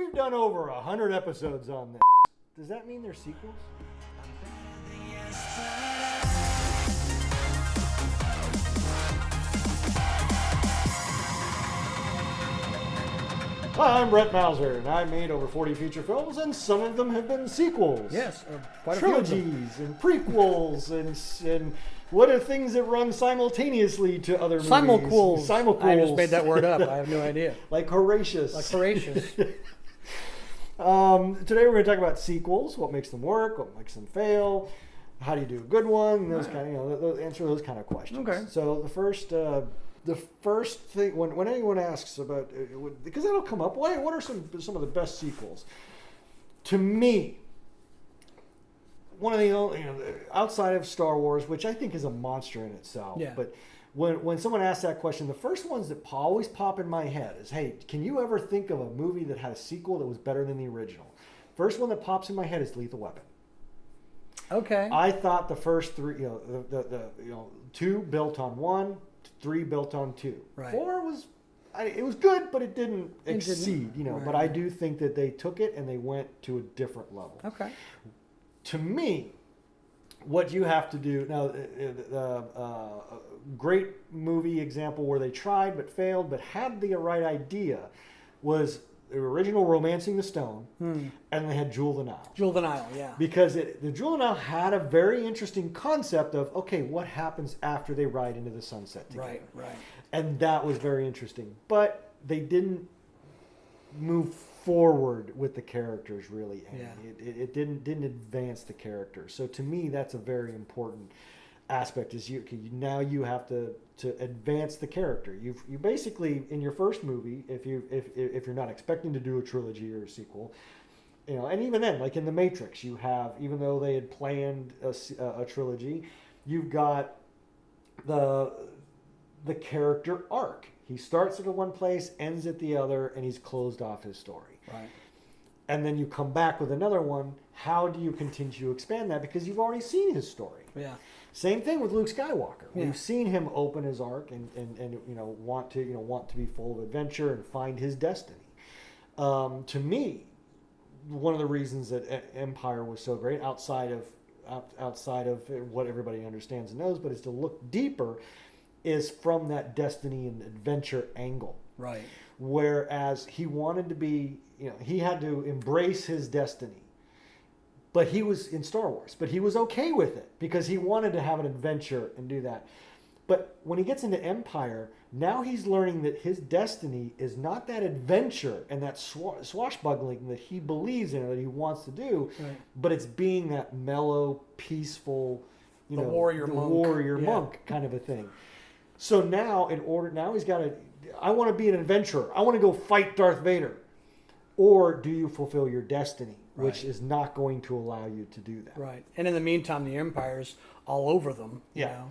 We've done over 100 episodes on this. Does that mean they're sequels? Hi, I'm Brett Mauser, and I made over 40 feature films, and some of them have been sequels. Yes, quite a few of them. Trilogies and prequels and what are things that run simultaneously to other movies? Simulquels. Simulquels. I just made that word up. I have no idea. Like Horatius. Like Horatius. Today we're going to talk about sequels, what makes them work, what makes them fail, how do you do a good one, those kind of, answer those kind of questions. Okay. So the first thing when anyone asks about, because that'll come up, what are some of the best sequels? To me, one of the only, outside of Star Wars, which I think is a monster in itself, Yeah. but when someone asks that question, the first ones that always pop in my head is, hey, can you ever think of a movie that had a sequel that was better than the original? First one that pops in my head is Lethal Weapon. Okay. I thought the first three, two built on one, three built on two. Right. Four was, it was good, but it didn't exceed, Right. But I do think that they took it and they went to a different level. Okay. To me, what you have to do now, a great movie example where they tried but failed but had the right idea was the original Romancing the Stone, and they had Jewel of the Nile. Jewel of the Nile, yeah. Because the Jewel of the Nile had a very interesting concept of, okay, what happens after they ride into the sunset together? Right. And that was very interesting. But they didn't move forward with the characters really. Yeah. It didn't advance the characters. So to me, that's a very important aspect. Is you have to advance the character. You basically, in your first movie, if you're not expecting to do a trilogy or a sequel, and even then, like in The Matrix, you have, even though they had planned a trilogy, you've got the character arc. He starts at one place, ends at the other, and he's closed off his story. Right. And then you come back with another one. How do you continue to expand that? Because you've already seen his story. Yeah. Same thing with Luke Skywalker. Yeah. We've seen him open his arc and want to be full of adventure and find his destiny. To me, one of the reasons that Empire was so great, outside of what everybody understands and knows, but is to look deeper, is from that destiny and adventure angle. Right. Whereas he wanted to be, he had to embrace his destiny. But he was in Star Wars, but he was okay with it because he wanted to have an adventure and do that. But when he gets into Empire, now he's learning that his destiny is not that adventure and that swashbuckling that he believes in, that he wants to do, Right. but it's being that mellow, peaceful, warrior monk kind of a thing. So now, he's got to, I want to be an adventurer. I want to go fight Darth Vader. Or do you fulfill your destiny, which is not going to allow you to do that? Right. And in the meantime, the Empire's all over them. Yeah.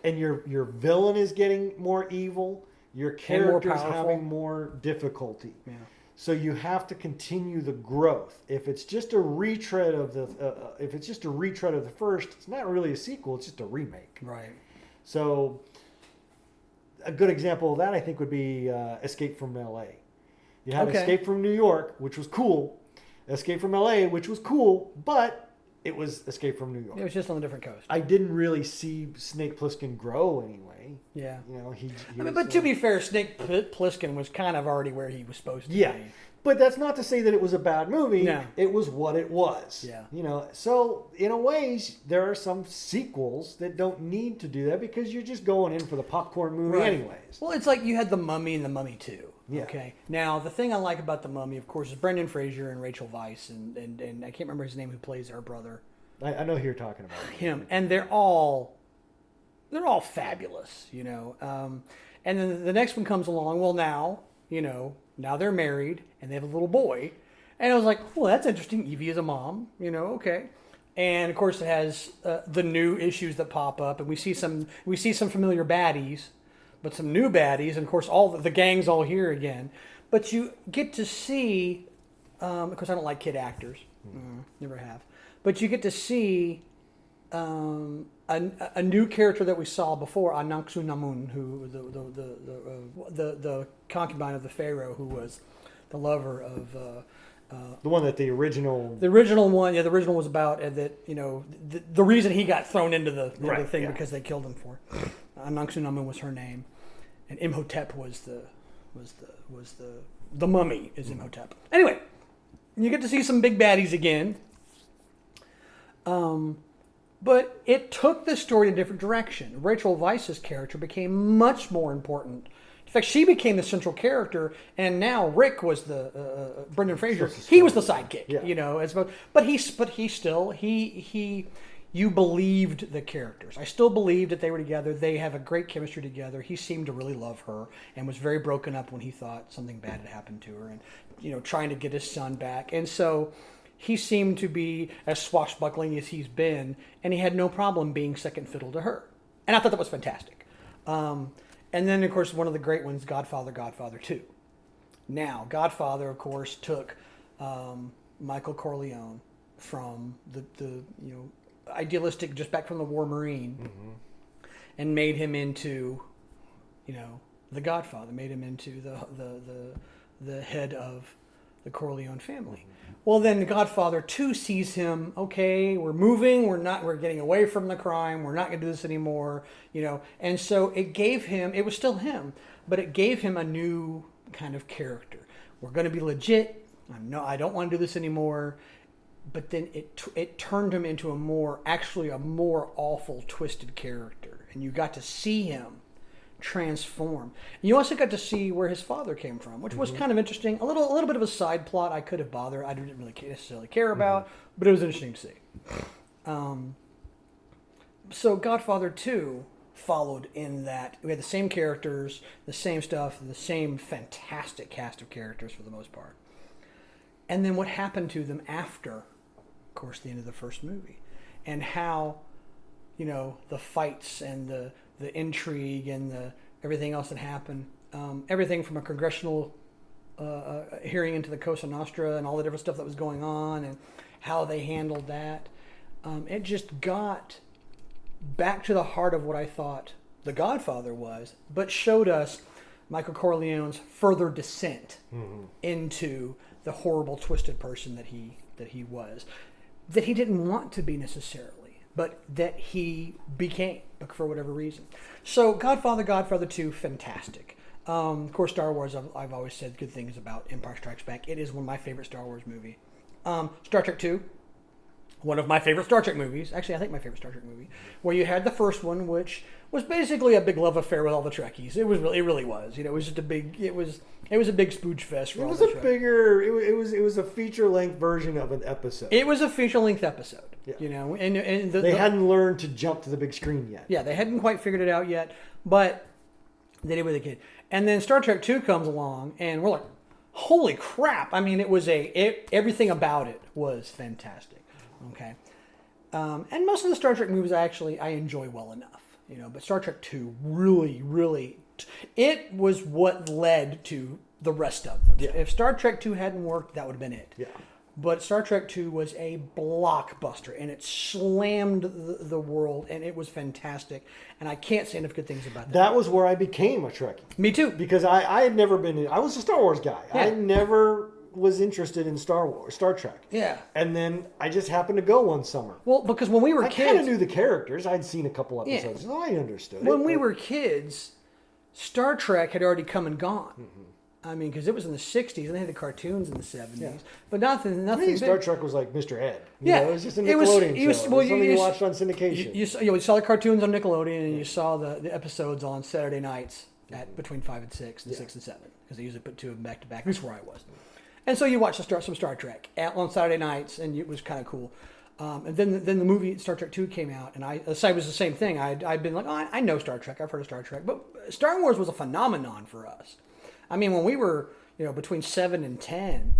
And your villain is getting more evil. Your character's having more difficulty. Yeah. So you have to continue the growth. If it's just a retread of the first, it's not really a sequel. It's just a remake. Right. So a good example of that, I think, would be Escape from L.A. You had Escape from New York, which was cool. Escape from L.A., which was cool, but it was Escape from New York. It was just on a different coast. I didn't really see Snake Plissken grow anyway. Yeah. But to be fair, Snake Plissken was kind of already where he was supposed to be. Yeah. But that's not to say that it was a bad movie. No. It was what it was. Yeah. So in a ways, there are some sequels that don't need to do that because you're just going in for the popcorn movie anyways. Well, it's like you had The Mummy and The Mummy 2. Yeah. Okay. Now, the thing I like about The Mummy, of course, is Brendan Fraser and Rachel Weisz, and I can't remember his name, who plays her brother. I know who you're talking about. Him. And they're all fabulous, And then the next one comes along. Well, now they're married and they have a little boy. And I was like, well, that's interesting. Evie is a mom, okay. And of course, it has the new issues that pop up, and we see some familiar baddies, but some new baddies, and of course, all the gang's all here again. But you get to see, of course, I don't like kid actors, never have. But you get to see a new character that we saw before, Anck-su-namun, who the concubine of the pharaoh, who was the lover of The one that the original. The original one, yeah, the original was about that, the reason he got thrown into the Right, thing yeah. because they killed him for. Anung-Su-Namun was her name, and Imhotep was the mummy is Imhotep. Anyway, you get to see some big baddies again. But it took the story in a different direction. Rachel Weisz's character became much more important. In fact, she became the central character, and now Rick was the Brendan Fraser. He was the sidekick, Yeah. as well. But he still you believed the characters. I still believed that they were together. They have a great chemistry together. He seemed to really love her, and was very broken up when he thought something bad had happened to her, and trying to get his son back. And so he seemed to be as swashbuckling as he's been, and he had no problem being second fiddle to her. And I thought that was fantastic. And then, of course, one of the great ones, Godfather 2. Now, Godfather, of course, took Michael Corleone from the idealistic, just back from the War Marine, and made him into, the Godfather, made him into the head of the Corleone family. Well, then Godfather 2 sees him, okay, we're moving, we're getting away from the crime, we're not going to do this anymore, and so it was still him, but it gave him a new kind of character. We're going to be legit, I don't want to do this anymore, but then it turned him into a more awful, twisted character, and you got to see him transform. You also got to see where his father came from, which was kind of interesting. A little bit of a side plot I could have bothered. I didn't really necessarily care about, but it was interesting to see. So Godfather 2 followed in that we had the same characters, the same stuff, the same fantastic cast of characters for the most part. And then what happened to them after, of course, the end of the first movie, and how, the fights and the intrigue and everything else that happened, everything from a congressional hearing into the Cosa Nostra and all the different stuff that was going on and how they handled that. It just got back to the heart of what I thought The Godfather was, but showed us Michael Corleone's further descent into the horrible, twisted person that he was, that he didn't want to be necessarily, but that he became for whatever reason. So Godfather 2, fantastic. Of course, Star Wars, I've always said good things about Empire Strikes Back. It is one of my favorite Star Wars movie. Star Trek 2, one of my favorite Star Trek movies. Actually, I think my favorite Star Trek movie, where you had the first one, which was basically a big love affair with all the Trekkies. It really was. It was just a big spooge fest for all the Trekkies. It was a feature length version of an episode. It was a feature length episode. Yeah. And they hadn't learned to jump to the big screen yet. Yeah, they hadn't quite figured it out yet, but they did what they could. And then Star Trek 2 comes along, and we're like, holy crap! I mean, everything about it was fantastic. Okay, and most of the Star Trek movies I enjoy well enough, but Star Trek 2 really, it was what led to the rest of them. Yeah. If Star Trek 2 hadn't worked, that would have been it. Yeah. But Star Trek 2 was a blockbuster, and it slammed the world, and it was fantastic. And I can't say enough good things about that. That was where I became a Trekkie. Me too. Because I had never been I was a Star Wars guy. Yeah. I never was interested in Star Trek. Yeah. And then I just happened to go one summer. Well, because when we were I kids, kind of knew the characters. I'd seen a couple episodes, so I understood. When we were kids, Star Trek had already come and gone. Mm-hmm. I mean, because it was in the 60s, and they had the cartoons in the 70s. Yeah. But nothing I think Star big. Trek was like Mr. Ed. Yeah. It was just a Nickelodeon show. It was something you watched on syndication. You saw the cartoons on Nickelodeon, and you saw the episodes on Saturday nights at between 5 and 6, and 6 and 7, because they usually put two of them back to back. That's where I was. And so you watched some Star Trek on Saturday nights, and it was kind of cool. And then the movie Star Trek 2 came out, and it was the same thing. I'd been like, I know Star Trek. I've heard of Star Trek. But Star Wars was a phenomenon for us. I mean, when we were, between 7 and 10.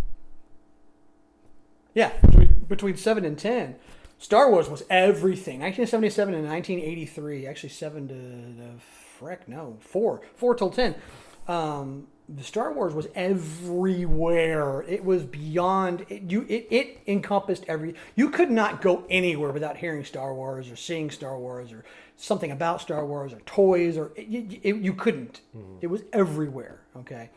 Yeah, between 7 and 10, Star Wars was everything. 1977 and 1983. Actually, 4 till 10. The Star Wars was everywhere. It was beyond. It encompassed every. You could not go anywhere without hearing Star Wars or seeing Star Wars or something about Star Wars or toys or you couldn't. Mm-hmm. It was everywhere. Okay,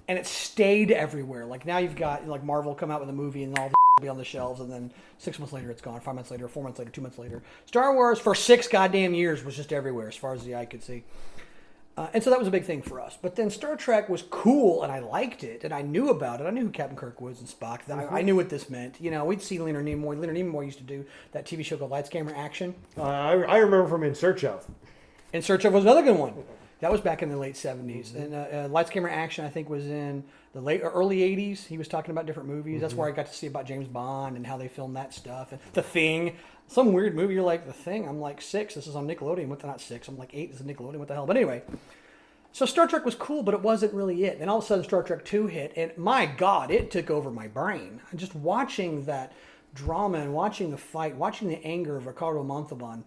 and it stayed everywhere. Like now you've got like Marvel come out with a movie and all the will be on the shelves, and then 6 months later it's gone. 5 months later, 4 months later, 2 months later. Star Wars for 6 goddamn years was just everywhere as far as the eye could see. And so that was a big thing for us. But then Star Trek was cool, and I liked it, and I knew about it. I knew who Captain Kirk was and Spock. I knew what this meant. You know, we'd see Leonard Nimoy. Leonard Nimoy used to do that TV show called Lights, Camera, Action. I remember from In Search Of. In Search Of was another good one. That was back in the late 70s. And Lights, Camera, Action, I think, was in the early 80s. He was talking about different movies. That's where I got to see about James Bond and how they filmed that stuff. And The Thing. Some weird movie, you're like, The Thing? I'm like 6. This is on Nickelodeon. What the, not 6. I'm like 8. This is Nickelodeon. What the hell? But anyway. So Star Trek was cool, but it wasn't really it. Then all of a sudden Star Trek 2 hit, and my God, it took over my brain. And just watching that drama and watching the fight, watching the anger of Ricardo Montalban.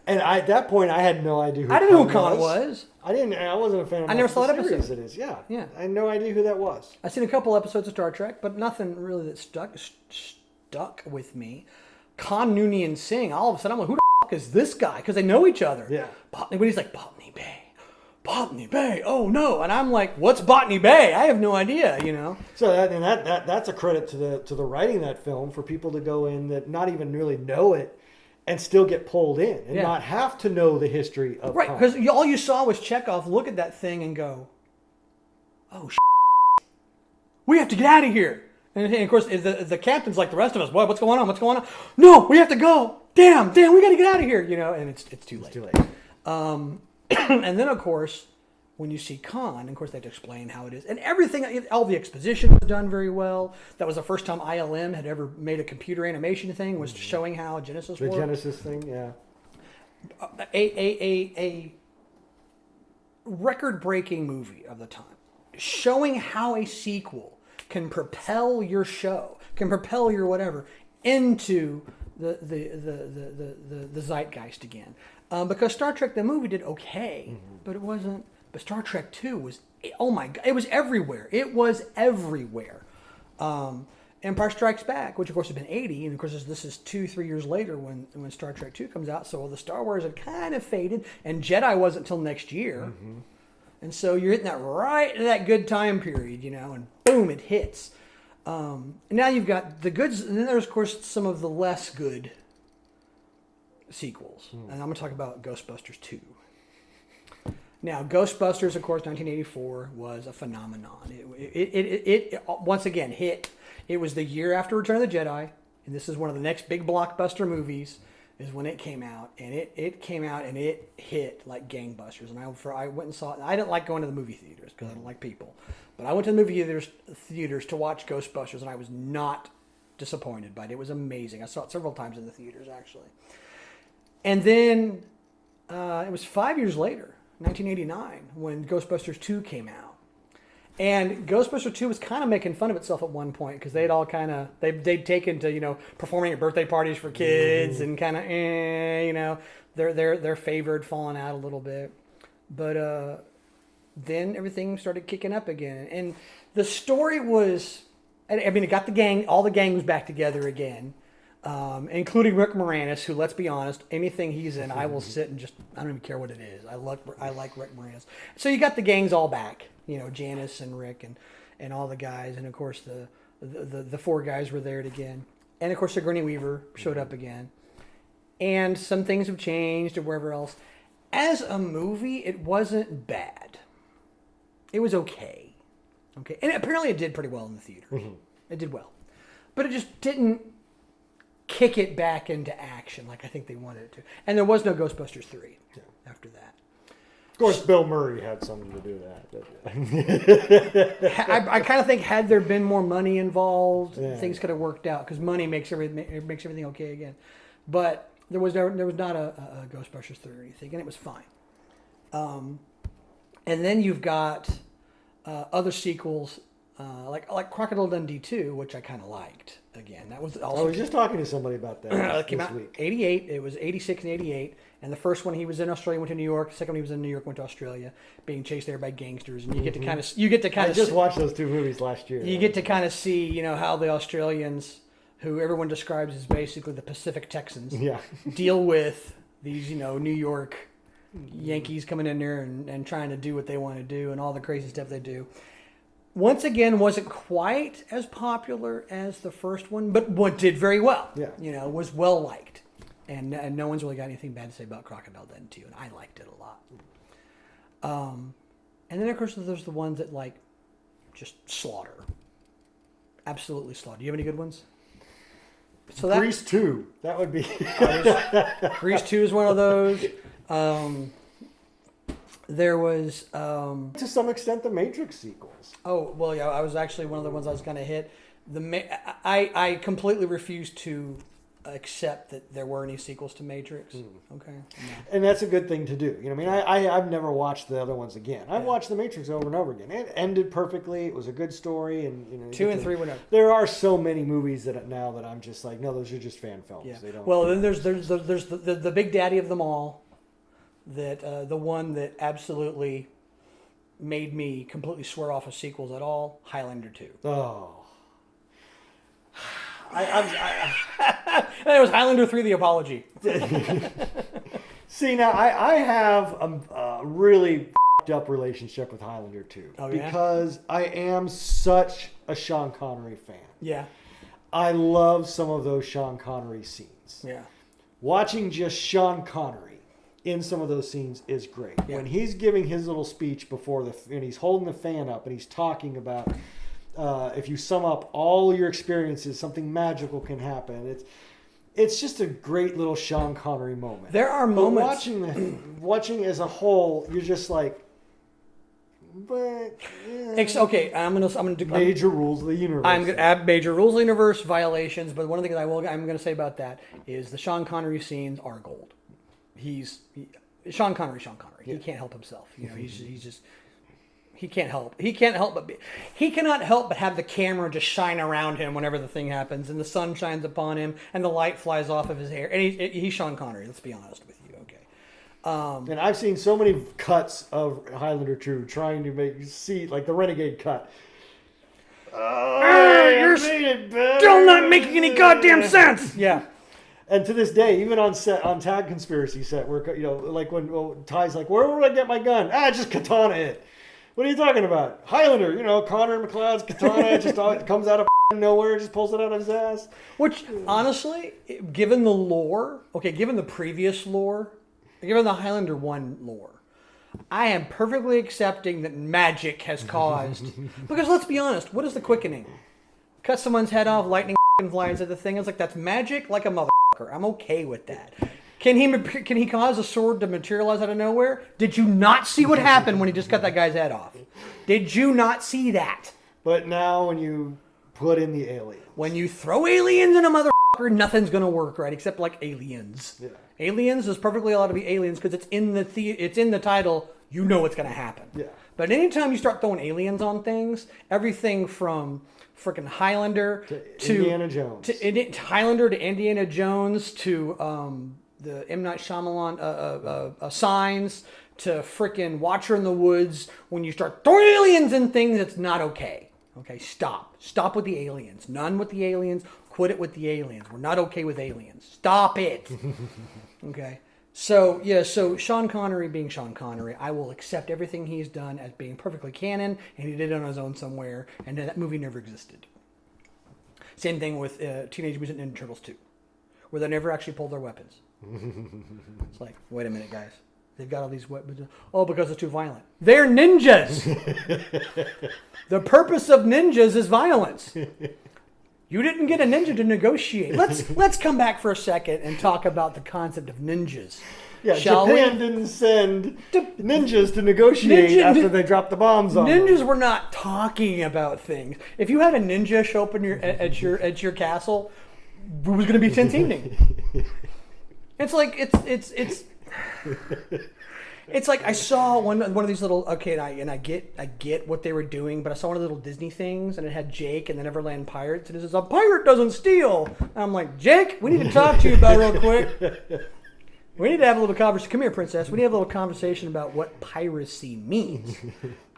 And at that point, I had no idea who I didn't know who Khan was. I wasn't a fan of I never saw that series episode. it is. Yeah. Yeah. I had no idea who that was. I've seen a couple episodes of Star Trek, but nothing really that stuck with me. Khan Noonien Singh, all of a sudden I'm like, who the fuck is this guy? Because they know each other. Yeah. When he's like, Botany Bay. Botany Bay, oh no. And I'm like, what's Botany Bay? I have no idea, you know. So that's a credit to the writing of that film for people to go in that not even really know it and still get pulled in and not have to know the history of Right, Khan. because all you saw was Chekhov look at that thing and go, oh, we have to get out of here. And of course, the captain's like the rest of us. What's going on? What's going on? No, we have to go. Damn, we got to get out of here. You know, and it's too late. It's too late. And then, of course, when you see Khan, of course, they have to explain how it is. And everything, all the exposition was done very well. That was the first time ILM had ever made a computer animation thing, was showing how Genesis worked. The Genesis thing, yeah. A record-breaking movie of the time, showing how a sequel can propel your show, can propel your whatever into the zeitgeist again. Because Star Trek the movie did okay, but it wasn't. But Star Trek 2 was, oh my God, it was everywhere. It was everywhere. Empire Strikes Back, which of course has been 80, and of course this is 2-3 years later when Star Trek 2 comes out. So the Star Wars had kind of faded, and Jedi wasn't until next year. And so you're hitting that right in that good time period, you know, and boom, it hits. And now you've got the goods, and then there's of course some of the less good sequels. And I'm going to talk about Ghostbusters 2. Now, Ghostbusters, of course, 1984 was a phenomenon. It once again hit. It was the year after Return of the Jedi, and this is one of the next big blockbuster movies, is when it came out. And it came out and it hit like gangbusters. And I went and saw it. I didn't like going to the movie theaters because I don't like people. But I went to the movie theaters to watch Ghostbusters, and I was not disappointed by it. It was amazing. I saw it several times in the theaters, actually. And then it was 5 years later, 1989, when Ghostbusters 2 came out. And Ghostbusters 2 was kind of making fun of itself at one point because they'd all kind of, they'd taken to, you know, performing at birthday parties for kids and kind of, you know, their favored falling out a little bit. But then everything started kicking up again. And the story was, I mean, it got the gang, all the gang was back together again. Including Rick Moranis, who, let's be honest, anything he's in, I will sit and just, I don't even care what it is. I like Rick Moranis. So you got the gangs all back, you know, Janice and Rick and all the guys, and of course the four guys were there again. And of course Sigourney Weaver showed up again. And some things have changed or wherever else. As a movie, it wasn't bad. It was okay. Okay. And apparently it did pretty well in the theater. It did well. But it just didn't kick it back into action like I think they wanted it to. And there was no Ghostbusters 3 after that. Of course, Bill Murray had something to do that. I kind of think had there been more money involved, things could have worked out because money makes everything okay again. But there was not a Ghostbusters 3 or anything, and it was fine. And then you've got other sequels like Crocodile Dundee 2, which I kind of liked. Again, that was also. I was just talking to somebody about that it came this out week. 88. It was 86 and 88. And the first one he was in Australia, went to New York. The second one he was in New York, went to Australia, being chased there by gangsters. And you get to kind of I just watched those two movies last year. You get to kind of see, you know, how the Australians, who everyone describes as basically the Pacific Texans, deal with these, you know, New York Yankees coming in there and trying to do what they want to do and all the crazy stuff they do. once again, wasn't quite as popular as the first one, but what did very well. Yeah. You know, was well liked. And no one's really got anything bad to say about Crocodile Den 2, and I liked it a lot. And then, of course, there's the ones that, like, just slaughter. Absolutely slaughter. Do you have any good ones? So Grease 2. That would be. Grease 2 is one of those. There was... to some extent, the Matrix sequels. Oh, well, yeah, I was actually one of the ones I was going to hit. I completely refused to accept that there were any sequels to Matrix. Okay. No. And that's a good thing to do. You know, I mean, I've never watched the other ones again. I've watched the Matrix over and over again. It ended perfectly. It was a good story, and you know. 2 and 3 went up. There are so many movies that now that I'm just like, no, those are just fan films. Yeah. They don't. Well, then there's the big daddy of them all, that the one that absolutely made me completely swear off of sequels at all. Highlander 2. Oh. It was Highlander 3: The Apology. See, now I have a really f***ed up relationship with Highlander 2 because I am such a Sean Connery fan. Yeah. I love some of those Sean Connery scenes. Yeah. Watching just Sean Connery in some of those scenes is great. Yeah. When he's giving his little speech and he's holding the fan up and he's talking about if you sum up all your experiences, something magical can happen. It's just a great little Sean Connery moment. There are moments. Watching as a whole, you're just like, but Okay, I'm gonna do major rules of the universe. I'm gonna add major rules of the universe violations, but one of the things I'm gonna say about that is the Sean Connery scenes are gold. Sean Connery. Yeah. He can't help himself. You know, he's just. He can't help. He cannot help but have the camera just shine around him whenever the thing happens, and the sun shines upon him, and the light flies off of his hair. And he's Sean Connery. Let's be honest with you, okay? And I've seen so many cuts of Highlander 2 trying to make you see, like the Renegade cut. You're still not making any goddamn sense. Yeah. And to this day, even on Tag Conspiracy set, where like when Ty's like, "Where would I get my gun?" Just katana it. What are you talking about? Highlander, Connor McLeod's katana, it just comes out of nowhere, just pulls it out of his ass. Which, honestly, given the lore, given the previous lore, given the Highlander 1 lore, I am perfectly accepting that magic has caused... Because let's be honest, what is the quickening? Cut someone's head off, lightning flies at the thing. It's like, that's magic like a motherfucker. I'm okay with that. Can he cause a sword to materialize out of nowhere? Did you not see what happened when he just cut that guy's head off? Did you not see that? But now when you put in the aliens. When you throw aliens in a motherfucker, nothing's going to work, right? Except like aliens. Yeah. Aliens is perfectly allowed to be aliens because it's in the title. You know what's going to happen. Yeah. But anytime you start throwing aliens on things, everything from freaking Highlander to Indiana Jones. Highlander to Indiana Jones to... the M. Night Shyamalan signs to frickin' Watcher in the Woods. When you start throwing aliens in things, it's not okay. Okay, stop. Stop with the aliens. None with the aliens. Quit it with the aliens. We're not okay with aliens. Stop it. Okay. So Sean Connery being Sean Connery, I will accept everything he's done as being perfectly canon, and he did it on his own somewhere, and that movie never existed. Same thing with Teenage Mutant Ninja Turtles 2, where they never actually pulled their weapons. It's like, wait a minute, guys. They've got all these weapons. Oh, because it's too violent. They're ninjas. The purpose of ninjas is violence. You didn't get a ninja to negotiate. Let's come back for a second and talk about the concept of ninjas. Yeah, Japan didn't send ninjas to negotiate after they dropped the bombs on them. Ninjas were not talking about things. If you had a ninja show up at your castle, it was going to be tense evening. It's like it's like I saw one of these little and I get what they were doing, but I saw one of the little Disney things and it had Jake and the Neverland Pirates and it says a pirate doesn't steal. And I'm like, Jake, we need to talk to you about it real quick. We need to have a little conversation. Come here, princess. We need to have a little conversation about what piracy means.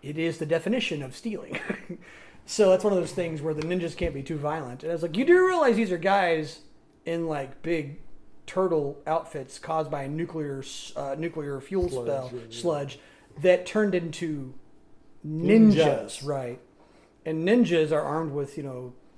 It is the definition of stealing. So that's one of those things where the ninjas can't be too violent. And I was like, you do realize these are guys in like big turtle outfits caused by a nuclear fuel sludge that turned into ninjas, right? and ninjas are armed with,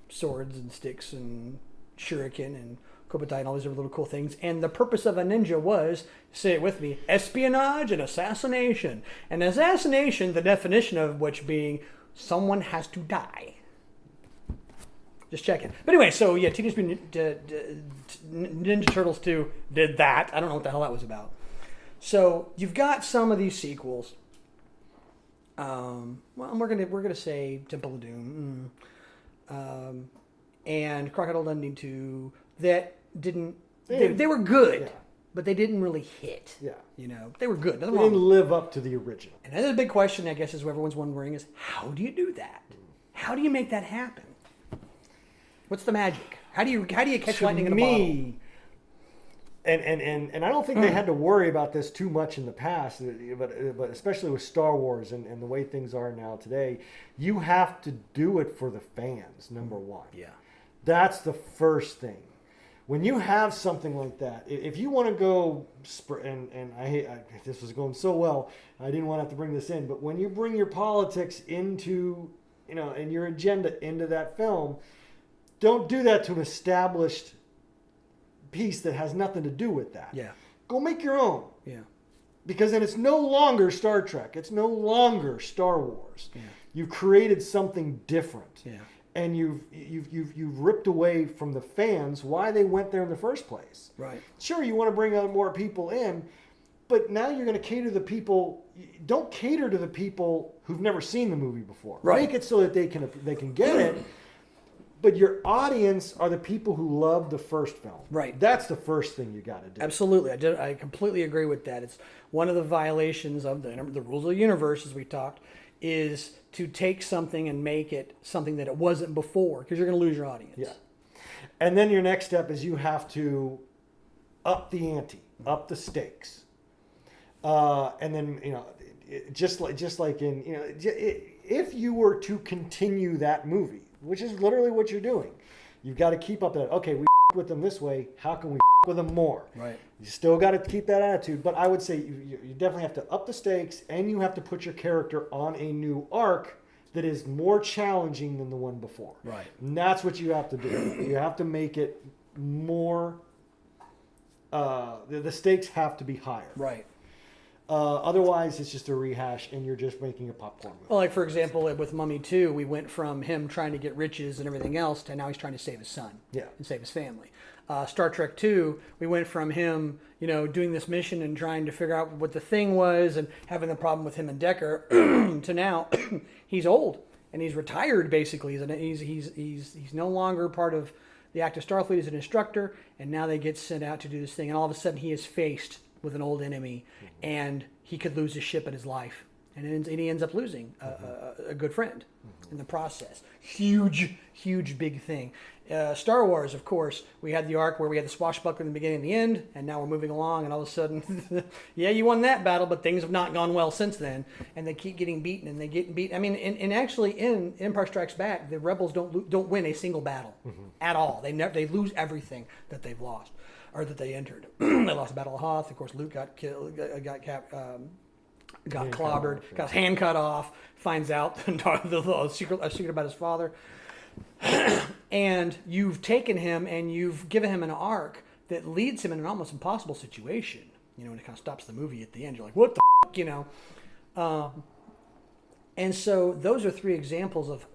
swords and sticks and shuriken and kobutai and all these other little cool things. And the purpose of a ninja was, say it with me, espionage and assassination. And assassination, the definition of which being someone has to die. Just checking. But anyway, so yeah, Teenage Mutant Ninja Turtles 2 did that. I don't know what the hell that was about. So you've got some of these sequels. Well, we're gonna say Temple of Doom, and Crocodile Dundee 2 that didn't. They were good, but they didn't really hit. Yeah, they were good. Nothing they wrong. didn't live up to the original. And another big question, I guess, is what everyone's wondering is how do you do that? How do you make that happen? What's the magic? How do you catch lightning in a bottle? And I don't think they had to worry about this too much in the past, but especially with Star Wars and the way things are now today, you have to do it for the fans, number one. Yeah. That's the first thing. When you have something like that, if you want to go, and this was going so well, I didn't want to have to bring this in, but when you bring your politics into, and your agenda into that film, don't do that to an established piece that has nothing to do with that. Yeah. Go make your own. Yeah. Because then it's no longer Star Trek. It's no longer Star Wars. Yeah. You've created something different. Yeah. And you've ripped away from the fans why they went there in the first place. Right. Sure, you want to bring more people in, but now you're going to cater to the people. Don't cater to the people who've never seen the movie before. Right. Make it so that they can get it. But your audience are the people who love the first film. Right. That's the first thing you got to do. Absolutely. I completely agree with that. It's one of the violations of the rules of the universe, as we talked, is to take something and make it something that it wasn't before, because you're going to lose your audience. Yeah. And then your next step is you have to up the ante, up the stakes. And then, just like in, if you were to continue that movie, which is literally what you're doing, you've got to keep up that, okay, we with them this way, how can we with them more? Right. You still got to keep that attitude, but I would say you definitely have to up the stakes, and you have to put your character on a new arc that is more challenging than the one before. Right. And that's what you have to do. You have to make it more, the stakes have to be higher. Right. Otherwise, it's just a rehash, and you're just making a popcorn movie. Well, like, for example, with Mummy 2, we went from him trying to get riches and everything else to now he's trying to save his son and save his family. Star Trek 2, we went from him, doing this mission and trying to figure out what the thing was and having the problem with him and Decker to now he's old and he's retired, basically. He's no longer part of the active Starfleet as an instructor, and now they get sent out to do this thing, and all of a sudden he is faced with an old enemy, and he could lose his ship and his life, and he ends up losing a good friend in the process. Huge big thing. Star Wars, of course, we had the arc where we had the swashbuckler in the beginning and the end, and now we're moving along, and all of a sudden, yeah, you won that battle, but things have not gone well since then, and they keep getting beaten, and they get beat. I mean, and actually in Empire Strikes Back, the rebels don't win a single battle at all. They lose everything that they've lost. Or that they entered. They lost the Battle of Hoth. Of course, Luke got killed, got clobbered, got his hand cut off. Finds out a secret about his father. And you've taken him and you've given him an arc that leads him in an almost impossible situation. And it kind of stops the movie at the end. You're like, what the f-? And so those are three examples of,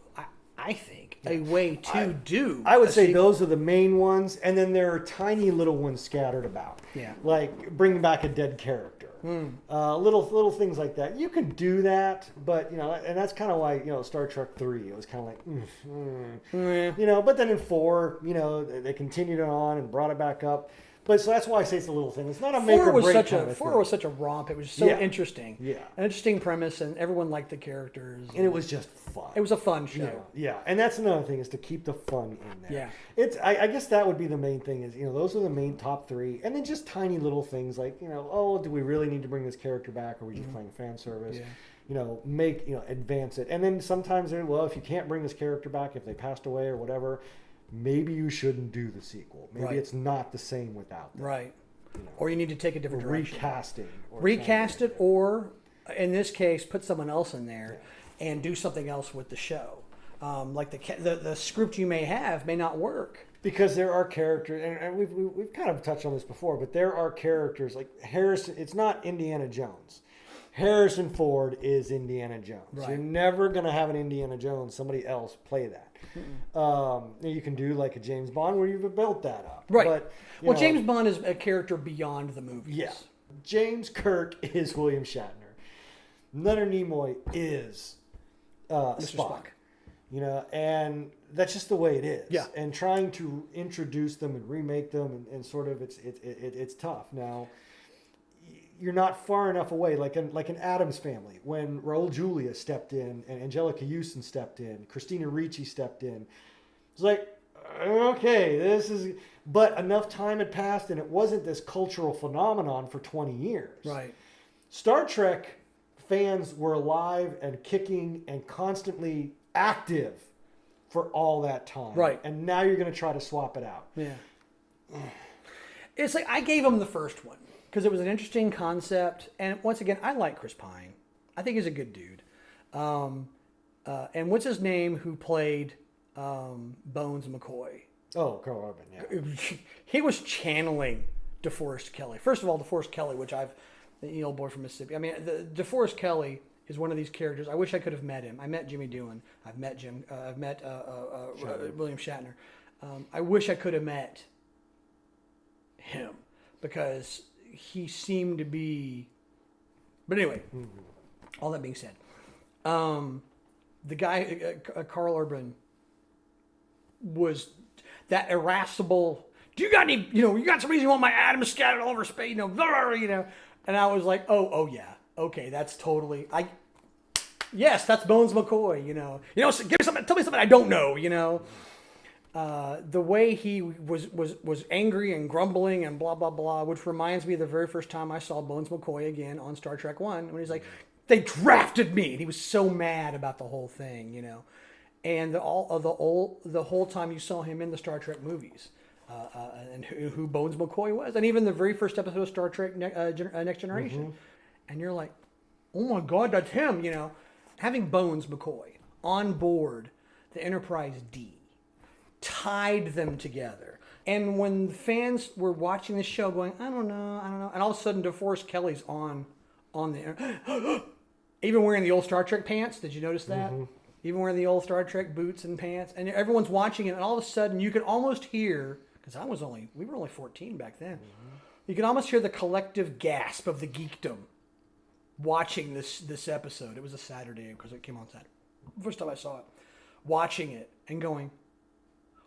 I think, a way to do. I would say those are the main ones, and then there are tiny little ones scattered about. Yeah. Like bringing back a dead character. Little things like that. You could do that, but and that's kind of why Star Trek 3. It was kind of like, But then in 4, they continued it on and brought it back up. But so that's why I say it's a little thing. It's not a make or break kind of thing. 4 was such a romp. It was so interesting. Yeah. An interesting premise, and everyone liked the characters. And it was just fun. It was a fun show. Yeah. And that's another thing, is to keep the fun in there. Yeah. I guess that would be the main thing, is, those are the main top 3. And then just tiny little things like, do we really need to bring this character back? Or are we just playing fan service? Yeah. Advance it. And then sometimes, if you can't bring this character back, if they passed away or whatever, maybe you shouldn't do the sequel. Maybe it's not the same without them. Right. Or you need to take a different direction. Recast it, or in this case, put someone else in there and do something else with the show. like the script you may have may not work. Because there are characters, and we've kind of touched on this before, but there are characters like Harrison. It's not Indiana Jones. Harrison Ford is Indiana Jones. Right. You're never going to have an Indiana Jones, somebody else play that. You can do like a James Bond where you've built that up. Right. But, Well, James Bond is a character beyond the movies. Yeah. James Kirk is William Shatner. Leonard Nimoy is Mr. Spock. And that's just the way it is. Yeah. And trying to introduce them and remake them and sort of it's tough. Now, you're not far enough away, like an Addams Family, when Raul Julia stepped in and Angelica Houston stepped in, Christina Ricci stepped in. It's like, okay, but enough time had passed and it wasn't this cultural phenomenon for 20 years. Right. Star Trek fans were alive and kicking and constantly active for all that time. Right. And now you're going to try to swap it out. Yeah. It's like I gave him the first one because it was an interesting concept. And once again, I like Chris Pine. I think he's a good dude. And what's his name who played Bones McCoy? Oh, Carl Urban, yeah. He was channeling DeForest Kelley. First of all, DeForest Kelley, the old boy from Mississippi. I mean, DeForest Kelley is one of these characters. I wish I could have met him. I met Jimmy Doohan. I've met William Shatner. I wish I could have met him because he seemed to be. But anyway, all that being said, the guy Carl Urban was that irascible. Do you got any? You got some reason you want my atoms scattered all over space? And I was like, oh yeah, okay, that's totally yes, that's Bones McCoy. So give me something. Tell me something I don't know. The way he was angry and grumbling and blah blah blah, which reminds me of the very first time I saw Bones McCoy again on Star Trek One when he's like, "They drafted me," and he was so mad about the whole thing, And the whole time you saw him in the Star Trek movies, and who Bones McCoy was, and even the very first episode of Star Trek Next Generation, and you're like, "Oh my God, that's him!" Having Bones McCoy on board the Enterprise D tied them together. And when fans were watching the show going, I don't know. And all of a sudden DeForest Kelley's on the even wearing the old Star Trek pants. Did you notice that? Even wearing the old Star Trek boots and pants. And everyone's watching it. And all of a sudden you could almost hear, because we were only 14 back then. You could almost hear the collective gasp of the geekdom watching this episode. It was a Saturday because it came on Saturday. First time I saw it. Watching it and going,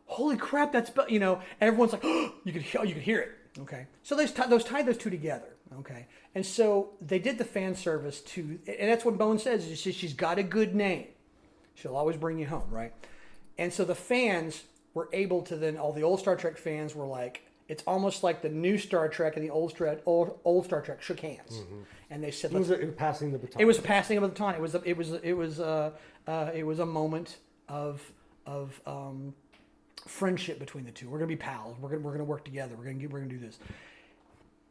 holy crap, that's, everyone's like, oh, you could hear it. Okay. So they tied those two together. Okay. And so they did the fan service and that's what Bones says. She's got a good name. She'll always bring you home. Right. And so the fans were able to then, all the old Star Trek fans were like, it's almost like the new Star Trek and the old Star Trek shook hands, and they said, it was passing the baton. It was passing of the baton. It was a moment of friendship between the two. We're gonna be pals. We're gonna work together. We're gonna do this.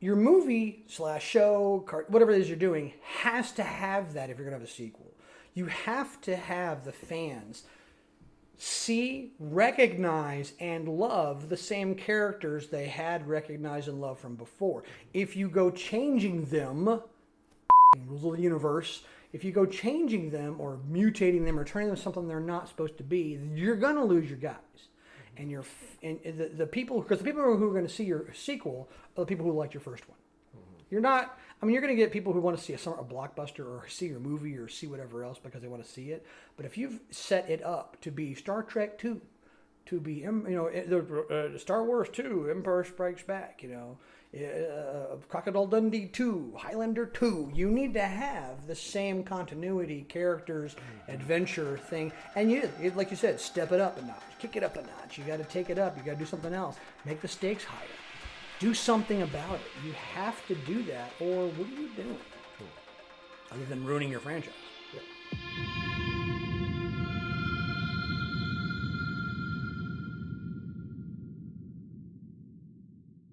Your movie / show, whatever it is you're doing, has to have that if you're gonna have a sequel. You have to have the fans see, recognize, and love the same characters they had recognized and loved from before. If you go changing them, rules of the universe, if you go changing them or mutating them or turning them into something they're not supposed to be, you're going to lose your guys. And the people, because the people who are going to see your sequel are the people who liked your first one. You're not, you're going to get people who want to see a blockbuster or see your movie or see whatever else because they want to see it. But if you've set it up to be Star Trek 2, to be, Star Wars 2, Empire Strikes Back, Crocodile Dundee 2, Highlander 2, you need to have the same continuity, characters, adventure thing. And like you said, step it up a notch, kick it up a notch. You got to take it up. You got to do something else. Make the stakes higher. Do something about it. You have to do that, or what are you doing? Other than ruining your franchise. Yeah.